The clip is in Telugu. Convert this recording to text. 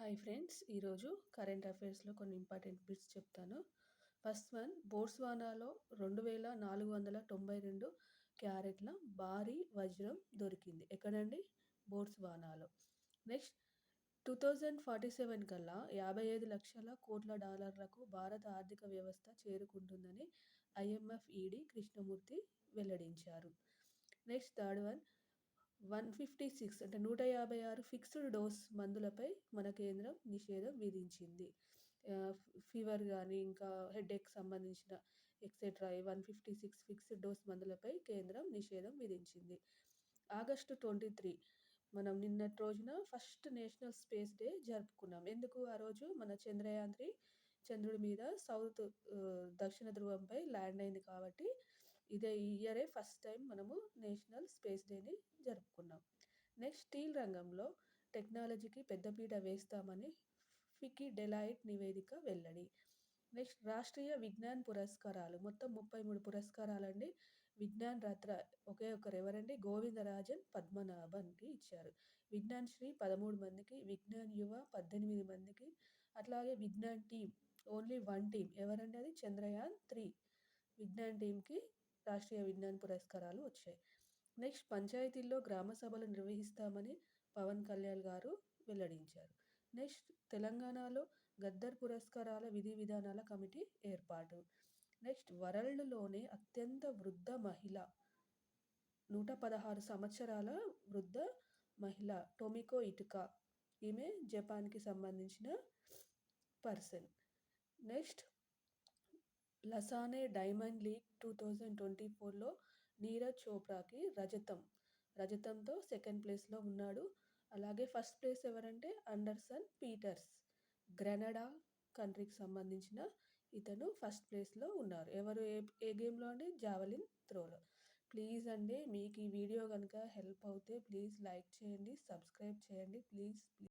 హాయ్ ఫ్రెండ్స్, ఈరోజు కరెంట్ అఫైర్స్లో కొన్ని ఇంపార్టెంట్ బిట్స్ చెప్తాను. ఫస్ట్ వన్, బోట్స్వానాలో 2492 క్యారెట్ల భారీ వజ్రం దొరికింది. ఎక్కడండి? బోట్స్వానాలో. నెక్స్ట్, 2047 కల్లా 55 లక్షల కోట్ల డాలర్లకు భారత ఆర్థిక వ్యవస్థ చేరుకుంటుందని ఐఎంఎఫ్ ఈడీ కృష్ణమూర్తి వెల్లడించారు. నెక్స్ట్, థర్డ్ వన్, 156 అంటే 156 ఫిక్స్డ్ డోస్ మందులపై మన కేంద్రం నిషేధం విధించింది. ఫీవర్ కానీ ఇంకా హెడేక్ సంబంధించిన ఎక్సెట్రా 156 ఫిక్స్డ్ డోస్ మందులపై కేంద్రం నిషేధం విధించింది. ఆగస్టు 23 మనం నిన్నటి రోజున ఫస్ట్ నేషనల్ స్పేస్ డే జరుపుకున్నాం. ఎందుకు? ఆ రోజు మన చంద్రయాన్-3 చంద్రుడి మీద దక్షిణ ధ్రువంపై ల్యాండ్ అయింది కాబట్టి ఇదే ఈ ఇయరే ఫస్ట్ టైం మనము నేషనల్ స్పేస్ డేని జరుపుకున్నాం. నెక్స్ట్, స్టీల్ రంగంలో టెక్నాలజీకి పెద్దపీట వేస్తామని ఫికీ డెలాయిట్ నివేదిక వెల్లడి. నెక్స్ట్, రాష్ట్రీయ విజ్ఞాన్ పురస్కారాలు మొత్తం 33 పురస్కారాలండి. విజ్ఞాన్ రత్న ఒకే ఒకరు ఎవరండి? గోవిందరాజన్ పద్మనాభన్కి ఇచ్చారు. విజ్ఞాన్ శ్రీ 13 మందికి, విజ్ఞాన్ యువ 18 మందికి, అట్లాగే విజ్ఞాన్ టీమ్ ఓన్లీ 1 టీమ్ ఎవరండి? అది చంద్రయాన్-3 విజ్ఞాన్ టీంకి రాష్ట్రీయ విజ్ఞాన్ పురస్కారాలు వచ్చాయి. నెక్స్ట్, పంచాయతీల్లో గ్రామ సభలు నిర్వహిస్తామని పవన్ కళ్యాణ్ గారు వెల్లడించారు. నెక్స్ట్, తెలంగాణలో గద్దర్ పురస్కారాల విధి విధానాల కమిటీ ఏర్పాటు. నెక్స్ట్, వరల్డ్లోనే అత్యంత వృద్ధ మహిళ 116 సంవత్సరాల వృద్ధ మహిళ టొమికో ఇటుకా, ఈమె జపాన్కి సంబంధించిన person. Next, Lausanne Diamond League 2024లో నీరజ్ చోప్రాకి రజతంతో సెకండ్ ప్లేస్లో ఉన్నాడు. అలాగే ఫస్ట్ ప్లేస్ ఎవరంటే అండర్సన్ పీటర్స్, గ్రెనడా కంట్రీకి సంబంధించిన ఇతను ఫస్ట్ ప్లేస్లో ఉన్నారు. ఎవరు? ఏ గేమ్లో అండి? జావలిన్ త్రోలో. ప్లీజ్ అండి, మీకు ఈ వీడియో కనుక హెల్ప్ అవుతే ప్లీజ్ లైక్ చేయండి, సబ్స్క్రైబ్ చేయండి ప్లీజ్.